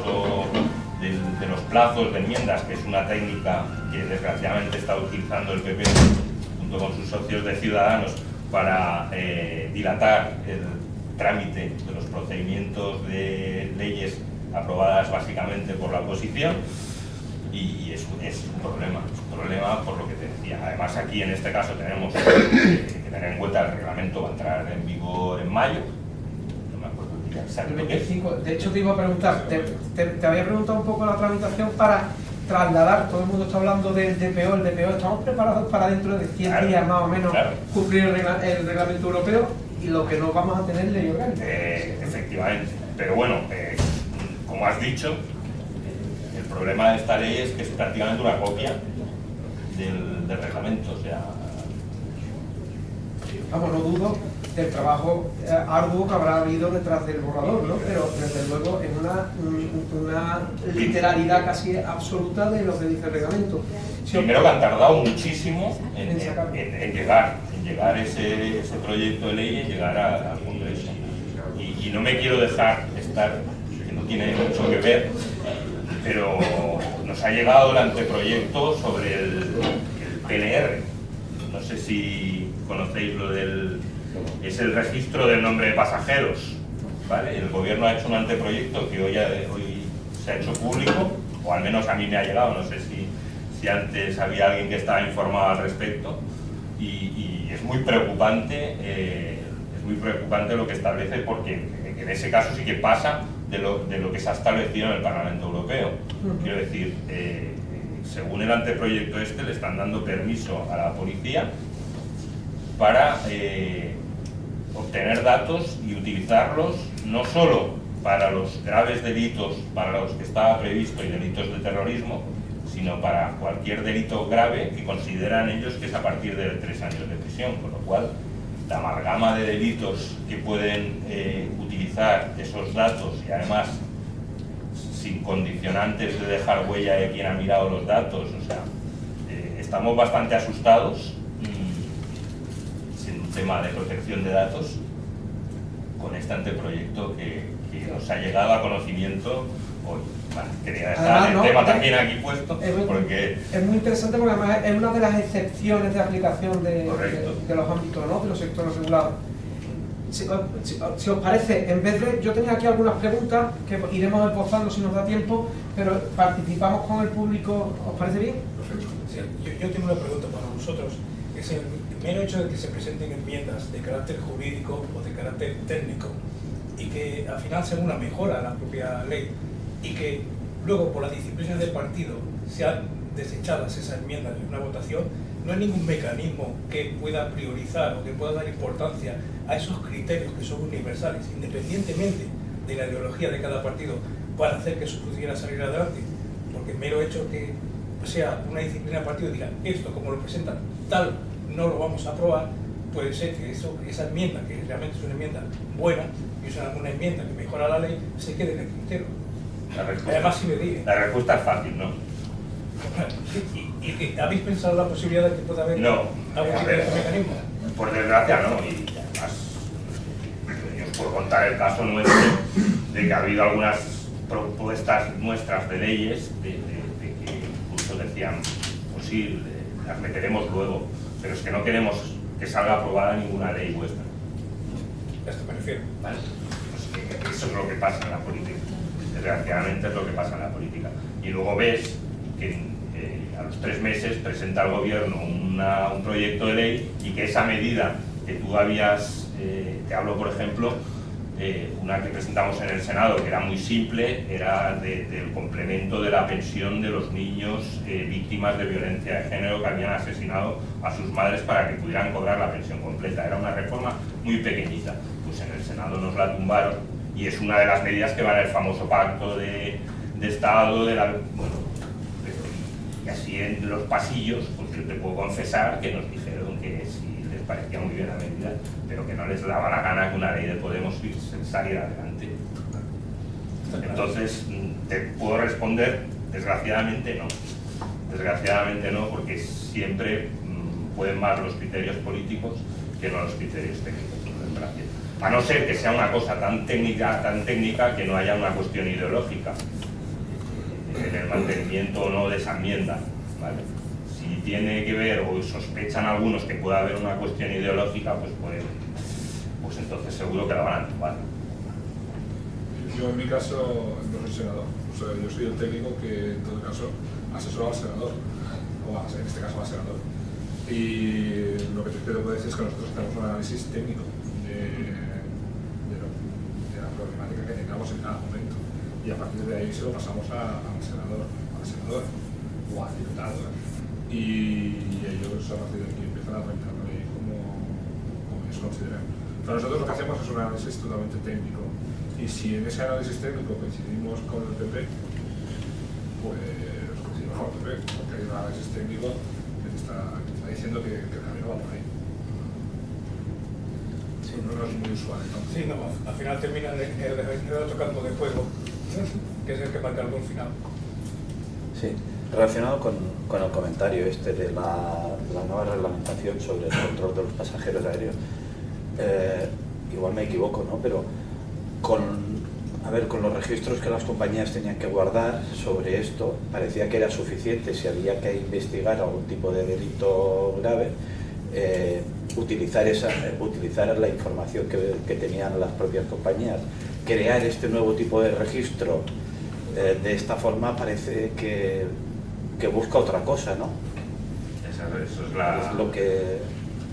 de los plazos de enmiendas, que es una técnica que desgraciadamente está utilizando el PP junto con sus socios de Ciudadanos para dilatar el trámite de los procedimientos de leyes aprobadas básicamente por la oposición, y es un problema por lo que te decía. Además, aquí en este caso tenemos que tener en cuenta el reglamento va a entrar en vigor en mayo. No me acuerdo exactamente qué es. De hecho, te iba a preguntar, te había preguntado un poco la tramitación para trasladar, todo el mundo está hablando del DPO, estamos preparados para dentro de 100 días más o menos cumplir el reglamento europeo, y lo que no vamos a tener ley orgánica. Efectivamente, pero bueno, como has dicho, el problema de esta ley es que es prácticamente una copia del reglamento, o sea... Vamos, no dudo del trabajo arduo que habrá habido detrás del borrador, ¿no? Pero desde luego es una literalidad casi absoluta de lo que dice el reglamento. Primero que han tardado muchísimo en llegar ese proyecto de ley, en llegar al Congreso. Y no me quiero dejar estar, que no tiene mucho que ver, pero nos ha llegado el anteproyecto sobre el PNR. No sé si conocéis lo del... es el registro del nombre de pasajeros, ¿vale? El gobierno ha hecho un anteproyecto que hoy se ha hecho público, o al menos a mí me ha llegado, no sé si antes había alguien que estaba informado al respecto, y es muy preocupante lo que establece, porque en ese caso sí que pasa de lo que se ha establecido en el Parlamento Europeo. Quiero decir, según el anteproyecto le están dando permiso a la policía para obtener datos y utilizarlos no solo para los graves delitos para los que estaba previsto y delitos de terrorismo, sino para cualquier delito grave que consideran ellos que es a partir de 3 años de prisión, con lo cual la amalgama de delitos que pueden utilizar esos datos, y además sin condicionantes de dejar huella de quien ha mirado los datos, o sea, estamos bastante asustados, sin un tema de protección de datos, con este anteproyecto que nos ha llegado a conocimiento hoy. Vale, quería dejar el tema también aquí puesto, porque... Es muy interesante porque además es una de las excepciones de aplicación de los ámbitos, ¿no?, de los sectores regulados. Si os parece, en vez de... Yo tenía aquí algunas preguntas que iremos esbozando si nos da tiempo, pero participamos con el público. ¿Os parece bien? Sí, yo tengo una pregunta para vosotros. Es el mero hecho de que se presenten enmiendas de carácter jurídico o de carácter técnico y que al final sea una mejora a la propia ley, y que luego por la disciplina del partido sean desechadas esas enmiendas en una votación, no hay ningún mecanismo que pueda priorizar o que pueda dar importancia a esos criterios que son universales, independientemente de la ideología de cada partido, para hacer que eso pudiera salir adelante. Porque el mero hecho que sea una disciplina del partido y diga esto como lo presentan tal no lo vamos a aprobar, puede ser que esa enmienda, que realmente es una enmienda buena y es una enmienda que mejora la ley, se quede en el criterio. La respuesta es fácil, ¿no? ¿Y habéis pensado la posibilidad de que pueda haber No, algún a tipo ver, de mecanismo? por desgracia no, y además yo os puedo contar el caso nuestro de que ha habido algunas propuestas nuestras de leyes de que incluso decían, pues sí, las meteremos luego, pero es que no queremos que salga aprobada ninguna ley vuestra. A esto me refiero. ¿Vale? Pues eso es lo que pasa en la política, desgraciadamente es lo que pasa en la política. Y luego ves que a los 3 meses presenta el gobierno un proyecto de ley y que esa medida que tú habías, te hablo por ejemplo, una que presentamos en el Senado que era muy simple, era del complemento de la pensión de los niños víctimas de violencia de género que habían asesinado a sus madres para que pudieran cobrar la pensión completa. Era una reforma muy pequeñita, pues en el Senado nos la tumbaron y es una de las medidas que va en el famoso pacto de Estado, y así en los pasillos, pues yo te puedo confesar que nos dijeron que sí les parecía muy bien la medida, pero que no les daba la gana que una ley de Podemos saliera adelante. Entonces, te puedo responder, desgraciadamente no. Desgraciadamente no, porque siempre pueden más los criterios políticos que no los criterios técnicos, por desgracia. A no ser que sea una cosa tan técnica que no haya una cuestión ideológica en el mantenimiento o no de esa enmienda, ¿vale? Si tiene que ver o sospechan algunos que pueda haber una cuestión ideológica, pues entonces seguro que la van a tumbar. Yo en mi caso no soy senador, o sea, yo soy el técnico que en todo caso asesora al senador, o en este caso al senador. Y lo que te puedo decir es que nosotros tenemos un análisis técnico de la problemática que tengamos en cada momento. Y a partir de ahí se lo pasamos al senador o al diputado, y ellos a partir de aquí empiezan a tramitar la ley como ellos consideren. Pero nosotros lo que hacemos es un análisis totalmente técnico, y si en ese análisis técnico coincidimos con el PP, pues coincidimos con el PP, porque hay un análisis técnico que te está diciendo que el camino va por ahí. Sí, no es muy usual, entonces. Sí, no, al final termina en el otro campo de juego, que es el que marca el buen final. Sí, relacionado con el comentario este de la nueva reglamentación sobre el control de los pasajeros aéreos, igual me equivoco, ¿no? Pero con los registros que las compañías tenían que guardar sobre esto, parecía que era suficiente si había que investigar algún tipo de delito grave, utilizar la información que tenían las propias compañías. Crear este nuevo tipo de registro de esta forma parece que busca otra cosa, ¿no? Eso es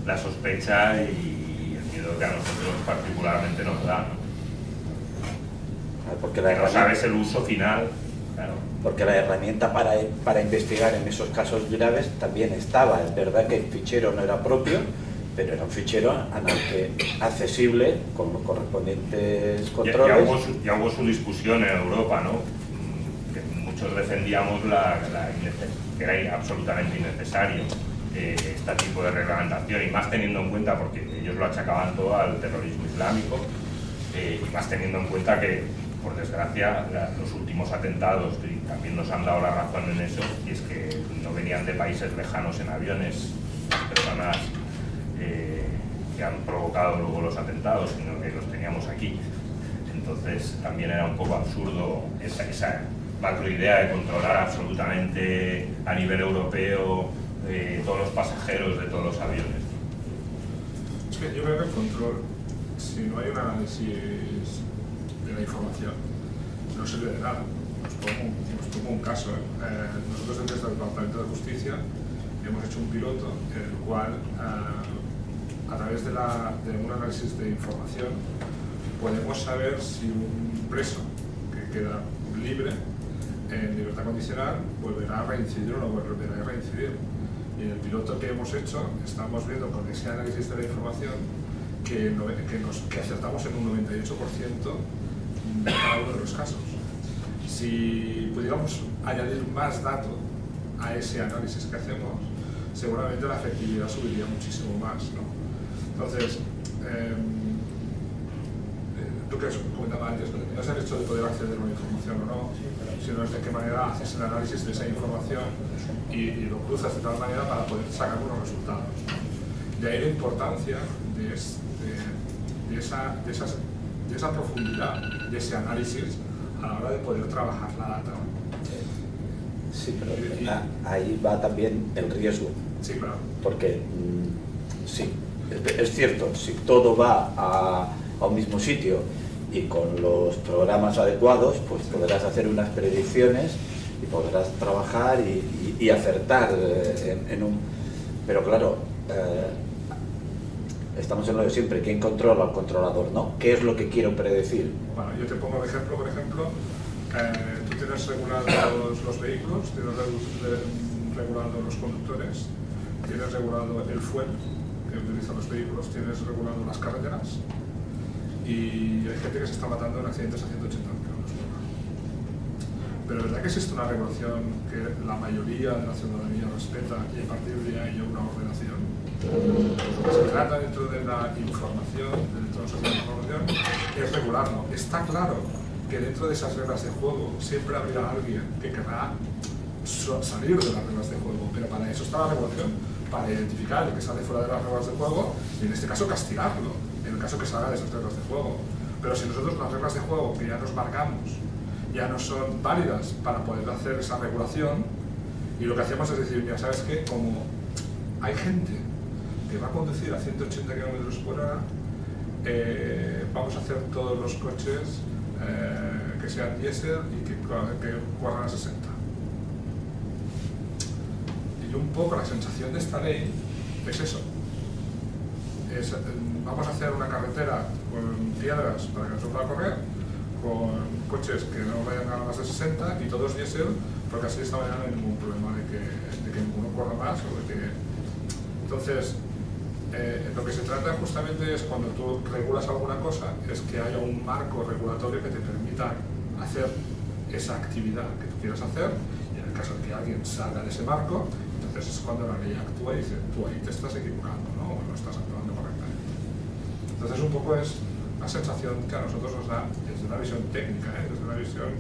la sospecha y el miedo que a nosotros particularmente nos da, ¿no? Porque no sabes el uso final, claro. Porque la herramienta para investigar en esos casos graves también estaba. Es verdad que el fichero no era propio, pero era un fichero accesible con los correspondientes controles. Ya hubo su discusión en Europa, ¿no? Que muchos defendíamos que era absolutamente innecesario este tipo de reglamentación, y más teniendo en cuenta, porque ellos lo achacaban todo al terrorismo islámico, y más teniendo en cuenta que, por desgracia, los últimos atentados también nos han dado la razón en eso, y es que no venían de países lejanos en aviones personas que han provocado luego los atentados, sino que los teníamos aquí. Entonces también era un poco absurdo esa macroidea de controlar absolutamente a nivel europeo todos los pasajeros de todos los aviones. Es que yo creo que el control, si no hay un análisis de la información, no sirve de nada. Os pongo un caso. Nosotros desde el Departamento de Justicia hemos hecho un piloto en el cual, a través de un análisis de información, podemos saber si un preso que queda libre, en libertad condicional, volverá a reincidir o no volverá a reincidir. Y en el piloto que hemos hecho, estamos viendo con ese análisis de la información que acertamos en un 98% de cada uno de los casos. Si pudiéramos añadir más datos a ese análisis que hacemos, seguramente la efectividad subiría muchísimo más, ¿no? Entonces, tú que comentaba antes, que tenías es el hecho de poder acceder a una información o no, sino es de qué manera haces el análisis de esa información y lo cruzas de tal manera para poder sacar unos resultados. De ahí la importancia de esa profundidad, de ese análisis a la hora de poder trabajar la data. Sí, pero ahí va también el riesgo. Sí, claro. Porque, sí, es cierto, si todo va a un mismo sitio y con los programas adecuados, pues podrás hacer unas predicciones y podrás trabajar y acertar en un... Pero claro, estamos en lo de siempre, ¿quién controla al controlador, no? ¿Qué es lo que quiero predecir? Bueno, yo te pongo el ejemplo, por ejemplo, tú tienes regulados los vehículos, tienes regulados los conductores, tienes regulado el fuel que utilizan los vehículos, tienes regulado las carreteras y hay gente que se está matando en accidentes a 180 km/h. Pero ¿verdad que existe una regulación que la mayoría de la ciudadanía respeta y a partir de ahí hay una ordenación? Se trata dentro de la información, dentro de la sociedad de información, es regularlo. Está claro que dentro de esas reglas de juego siempre habrá alguien que querrá salir de las reglas de juego, pero para eso está la regulación, para identificar el que sale fuera de las reglas de juego y en este caso castigarlo, en el caso que salga de esas reglas de juego. Pero si nosotros las reglas de juego que ya nos marcamos ya no son válidas para poder hacer esa regulación, y lo que hacemos es decir, mira, ¿sabes qué? Como hay gente que va a conducir a 180 km/h, vamos a hacer todos los coches que sean diésel y que corran a 60. Y un poco la sensación de esta ley es eso. Vamos a hacer una carretera con piedras para que no se pueda correr, con coches que no vayan a más de 60 y todos diésel, porque así de esta manera no hay ningún problema de que ninguno corra más o de que... Entonces, lo que se trata justamente es cuando tú regulas alguna cosa, es que haya un marco regulatorio que te permita hacer esa actividad que tú quieras hacer, y en el caso de que alguien salga de ese marco, entonces es cuando la ley actúa y dice, tú ahí te estás equivocando, ¿no? O no estás actuando correctamente. Entonces un poco es la sensación que a nosotros nos da desde una visión técnica, desde una visión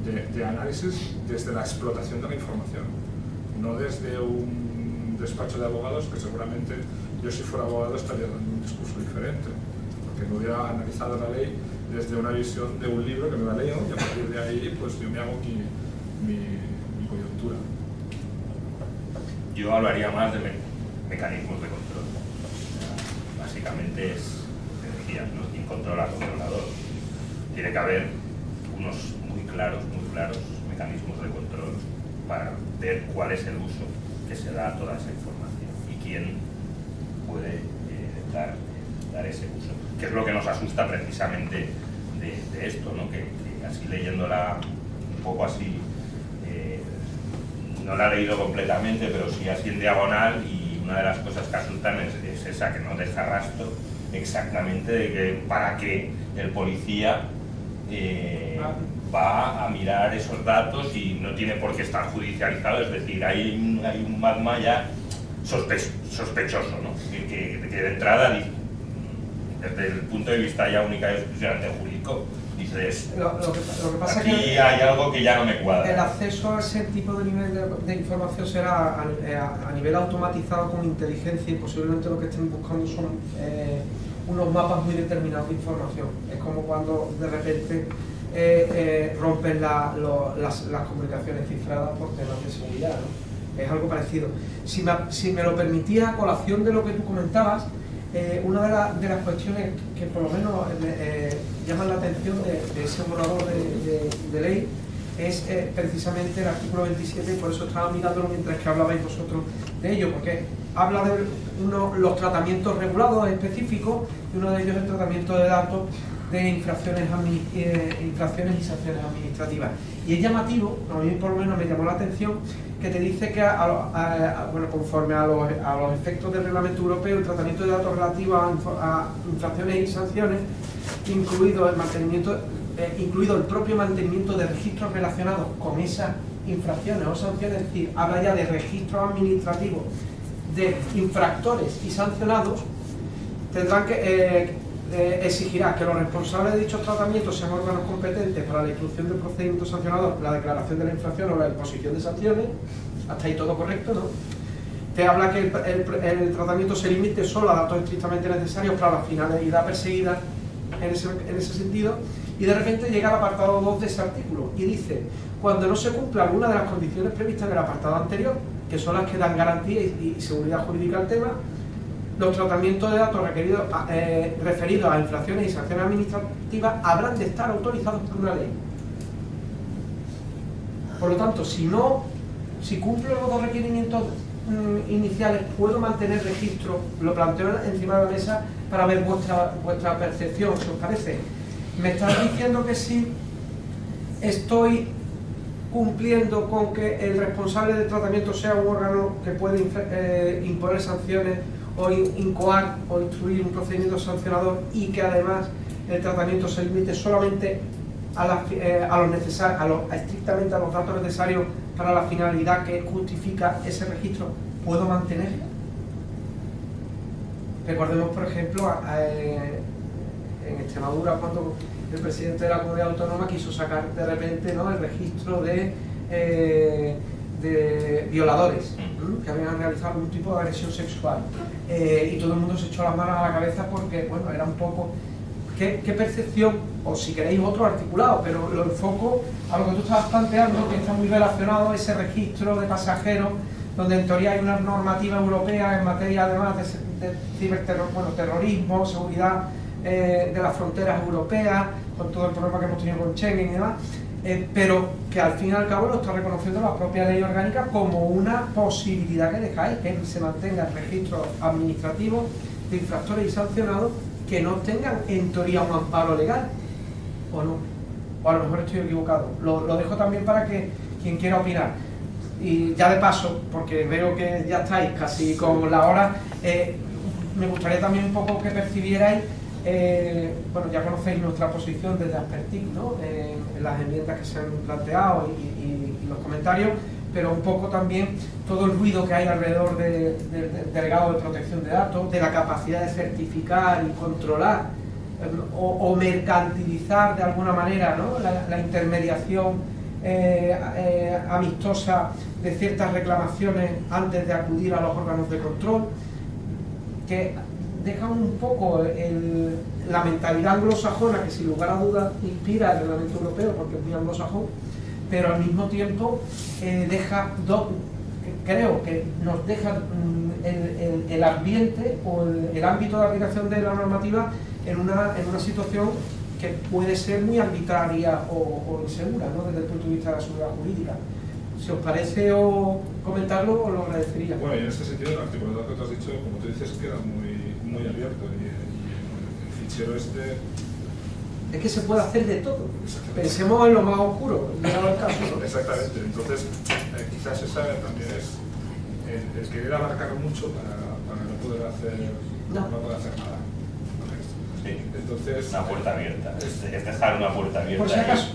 de análisis, desde la explotación de la información, no desde un despacho de abogados que seguramente yo si fuera abogado estaría dando un discurso diferente, porque no hubiera analizado la ley desde una visión de un libro que me la leo y a partir de ahí pues yo me hago mi coyuntura. Yo hablaría más de mecanismos de control. Básicamente es, decías, ¿no? ¿Quién controla al controlador? Tiene que haber unos muy claros mecanismos de control para ver cuál es el uso que se da a toda esa información y quién puede dar ese uso. Que es lo que nos asusta precisamente de esto, ¿no? Que así leyéndola un poco así, no la he leído completamente, pero sí así en diagonal, y una de las cosas que asustan es esa, que no deja rastro exactamente de que para qué el policía va a mirar esos datos y no tiene por qué estar judicializado, es decir, hay un magma ya sospechoso, ¿no? Que de entrada, desde el punto de vista ya única y exclusivamente jurídico, dices, lo que pasa aquí es que hay algo que ya no me cuadra. el acceso a ese tipo de nivel de información será a nivel automatizado con inteligencia, y posiblemente lo que estén buscando son unos mapas muy determinados de información. Es como cuando de repente rompen las comunicaciones cifradas por temas de seguridad, ¿no? Es algo parecido. Si me lo permitía, a colación de lo que tú comentabas, una de las cuestiones que por lo menos llaman la atención de ese borrador de ley es precisamente el artículo 27, y por eso estaba mirándolo mientras que hablabais vosotros de ello, porque habla de los tratamientos regulados específicos, y uno de ellos es el tratamiento de datos de infracciones y sanciones administrativas. Y es llamativo, a mí por lo menos me llamó la atención, que te dice que bueno, conforme a los efectos del reglamento europeo, el tratamiento de datos relativos a infracciones y sanciones, incluido el propio mantenimiento de registros relacionados con esas infracciones o sanciones, es decir, habla ya de registros administrativos de infractores y sancionados, tendrán que exigirá que los responsables de dichos tratamientos sean órganos competentes para la instrucción del procedimiento sancionador, la declaración de la infracción o la imposición de sanciones. Hasta ahí todo correcto, ¿no? Te habla que el tratamiento se limite solo a datos estrictamente necesarios para la finalidad perseguida en ese sentido, y de repente llega al apartado 2 de ese artículo y dice: cuando no se cumpla alguna de las condiciones previstas en el apartado anterior, que son las que dan garantía y seguridad jurídica al tema, los tratamientos de datos referidos a infracciones y sanciones administrativas habrán de estar autorizados por una ley. Por lo tanto, si cumplo los dos requerimientos iniciales, puedo mantener registro. Lo planteo encima de la mesa para ver vuestra percepción, si os parece. Me estás diciendo que sí estoy cumpliendo con que el responsable del tratamiento sea un órgano que puede imponer sanciones o incoar o instruir un procedimiento sancionador, y que además el tratamiento se limite solamente estrictamente a los datos necesarios para la finalidad que justifica ese registro. ¿Puedo mantenerlo? Recordemos, por ejemplo, en Extremadura, cuando el presidente de la comunidad autónoma quiso sacar de repente, ¿no?, el registro de violadores que habían realizado algún tipo de agresión sexual, y todo el mundo se echó las manos a la cabeza porque, bueno, era un poco... ¿Qué percepción? O si queréis otro articulado, pero lo enfoco a lo que tú estabas planteando, que está muy relacionado a ese registro de pasajeros, donde en teoría hay una normativa europea en materia, además de terrorismo, seguridad de las fronteras europeas, con todo el problema que hemos tenido con Schengen y demás, pero que al fin y al cabo lo está reconociendo la propia ley orgánica como una posibilidad que dejáis, que se mantenga el registro administrativo de infractores y sancionados que no tengan en teoría un amparo legal, o no, o a lo mejor estoy equivocado. Lo dejo también para que quien quiera opinar. Y ya de paso, porque veo que ya estáis casi con la hora, me gustaría también un poco que percibierais, bueno, ya conocéis nuestra posición desde Aspertic, ¿no?, en las enmiendas que se han planteado y los comentarios, pero un poco también todo el ruido que hay alrededor del delegado de protección de datos, de la capacidad de certificar y controlar o mercantilizar de alguna manera, ¿no?, la intermediación amistosa de ciertas reclamaciones antes de acudir a los órganos de control, que dejan un poco la mentalidad anglosajona, que sin lugar a dudas inspira el reglamento europeo porque es muy anglosajón, pero al mismo tiempo creo que nos deja el ambiente o el ámbito de aplicación de la normativa en una situación que puede ser muy arbitraria o insegura, ¿no?, desde el punto de vista de la seguridad jurídica. Si os parece o comentarlo, os lo agradecería. Bueno, y en este sentido, el articulado que tú has dicho, como tú dices, queda muy abierto, y el fichero este... Es que se puede hacer de todo. Pensemos en lo más oscuro, llegado el caso, ¿no? Exactamente. Entonces, quizás esa también es el querer abarcar mucho para no poder hacer nada. Sí. Entonces, una puerta abierta, es dejar una puerta abierta. Por si acaso.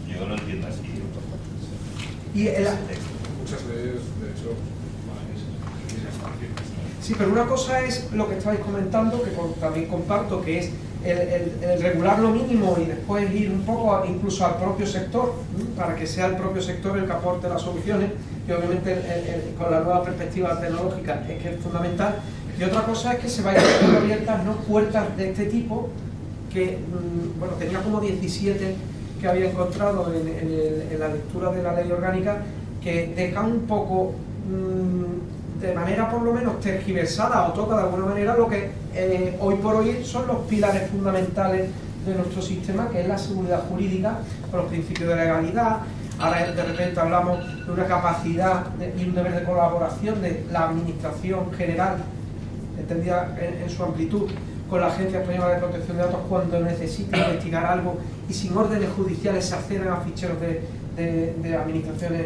Yo lo entiendo así. Y muchas leyes, de hecho, sí, pero una cosa es lo que estáis comentando, que también comparto, que es el regular lo mínimo y después ir un poco incluso al propio sector, para que sea el propio sector el que aporte las soluciones, y obviamente con la nueva perspectiva tecnológica es que es fundamental. Y otra cosa es que se vayan abiertas, ¿no?, puertas de este tipo, que bueno, tenía como 17 que había encontrado en la lectura de la ley orgánica, que dejan un poco de manera por lo menos tergiversada o toca de alguna manera lo que hoy por hoy son los pilares fundamentales de nuestro sistema, que es la seguridad jurídica, con los principios de legalidad. Ahora de repente hablamos de una capacidad y un deber de colaboración de la administración general, entendida en su amplitud, con la Agencia Española de Protección de Datos cuando necesita investigar algo y sin órdenes judiciales se acceden a ficheros de administraciones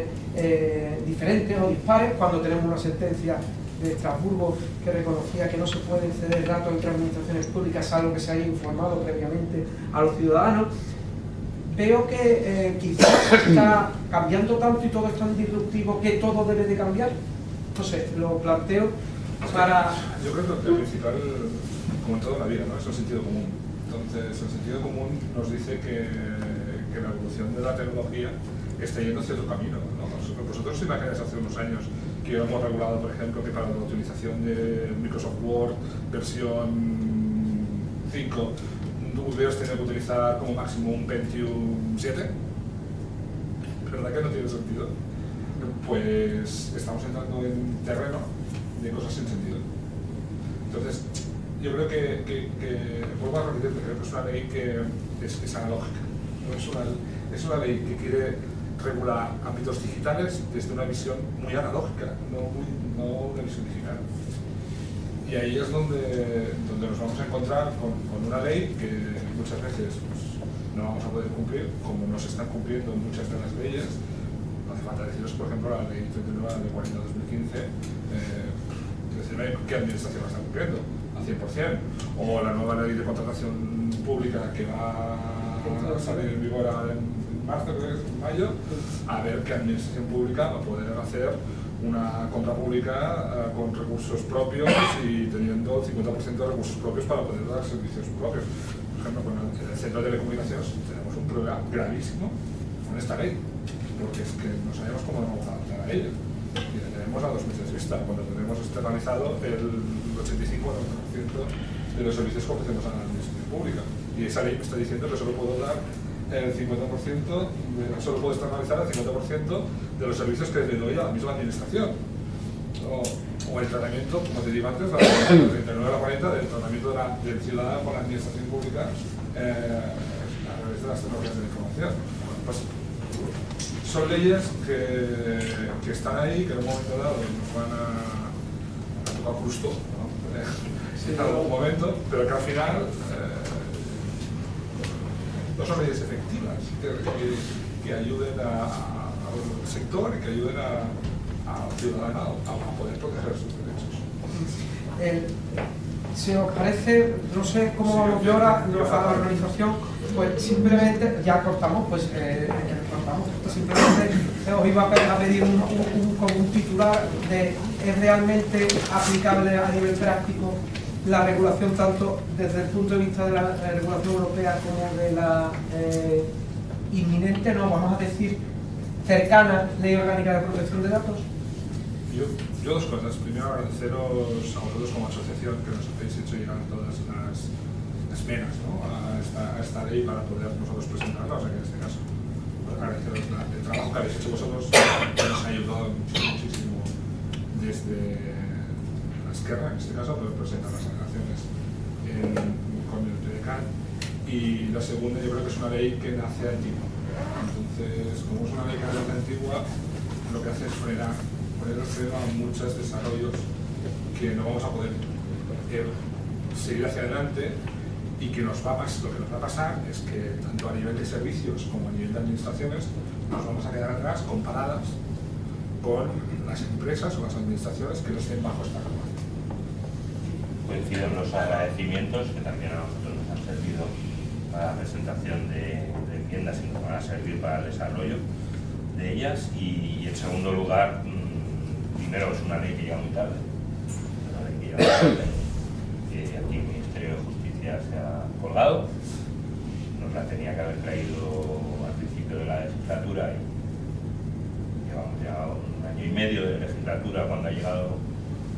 diferentes o dispares, cuando tenemos una sentencia de Estrasburgo que reconocía que no se pueden ceder datos entre administraciones públicas salvo que se haya informado previamente a los ciudadanos. Veo que quizás está cambiando tanto y todo es tan disruptivo que todo debe de cambiar. Entonces, lo planteo para... Yo creo que el principal como en toda la vida, ¿no? Es el sentido común. Entonces, el sentido común nos dice que la evolución de la tecnología está yendo hacia otro camino, ¿no? Vosotros os imagináis hace unos años que hemos regulado, por ejemplo, que para la utilización de Microsoft Word versión 5 hubieras tenido que utilizar como máximo un Pentium 7? ¿Verdad que no tiene sentido? Pues estamos entrando en terreno de cosas sin sentido. Entonces, yo creo que vuelvo a repetir, creo que es una ley que es analógica. No es una ley que quiere regular ámbitos digitales desde una visión muy analógica, no una visión digital. Y ahí es donde nos vamos a encontrar con una ley que muchas veces pues, no vamos a poder cumplir, como no se están cumpliendo muchas de las leyes. No hace falta deciros, por ejemplo, la ley 39 de 40-2015, decirme qué administración la está cumpliendo al 100%, o la nueva ley de contratación pública que va a salir en vigor en marzo, creo que es en mayo, a ver qué administración pública va a poder hacer una compra pública con recursos propios y teniendo el 50% de recursos propios para poder dar servicios propios. Por ejemplo, con el centro de telecomunicaciones tenemos un problema gravísimo con esta ley, porque es que no sabemos cómo nos vamos a adaptar a ella. Y la tenemos a 2 meses vista, cuando tenemos externalizado el 85% de los servicios que ofrecemos a la administración pública. Y esa ley me está diciendo que solo puedo dar el 50%, solo puedo externalizar el 50% de los servicios que le doy a la misma administración. O el tratamiento, como te digo antes, la 39 a la 40 del tratamiento del ciudadano con la administración pública a través de las tecnologías de la información. Pues, son leyes que están ahí, que en un momento dado nos van a tocar justo, ¿no? En algún momento, pero que al final no son leyes efectivas que ayuden al sector y que ayuden al ciudadano a poder proteger sus derechos. Si os parece, no sé cómo vamos yo ahora a la organización, pues simplemente, ya cortamos, pues cortamos, simplemente os iba a pedir un titular de ¿es realmente aplicable a nivel práctico la regulación tanto desde el punto de vista de la regulación europea como de la inminente, no vamos a decir cercana Ley Orgánica de Protección de Datos? Yo dos cosas. Primero, agradeceros a vosotros como asociación que nos habéis hecho llegar todas las penas, ¿no? a esta ley para poder nosotros presentarla. O sea que en este caso, pues agradeceros el trabajo que habéis hecho vosotros, que nos ha ayudado muchísimo desde la Esquerra, en este caso, poder presentar las alegaciones con el PDCAT. Y la segunda, yo creo que es una ley que nace antigua. Entonces, como es una ley que nace antigua, lo que hace es poner el freno a muchos desarrollos que no vamos a poder seguir hacia adelante, y que lo que nos va a pasar es que tanto a nivel de servicios como a nivel de administraciones nos vamos a quedar atrás comparadas con las empresas o las administraciones que no estén bajo esta norma. Coincido en los agradecimientos que también a nosotros nos han servido para la presentación de enmiendas y nos van a servir para el desarrollo de ellas. Y en segundo lugar, primero es una ley que llega muy tarde, que aquí el Ministerio de Justicia se ha colgado, nos la tenía que haber traído al principio de la legislatura y llevamos ya 1 año y medio de legislatura cuando ha llegado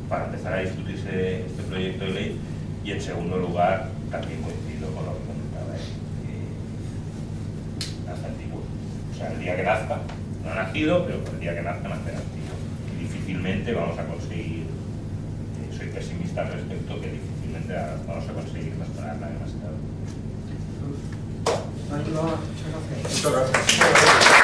para empezar a discutirse este proyecto de ley. Y en segundo lugar, también coincido con lo que comentaba él, que nace antiguo. O sea, el día que nazca, no ha nacido, pero el día que nazca nacerá antiguo. Y difícilmente vamos a conseguir, soy pesimista al respecto, que difícilmente vamos a conseguir mejorarla demasiado. Muchas gracias. Muchas gracias.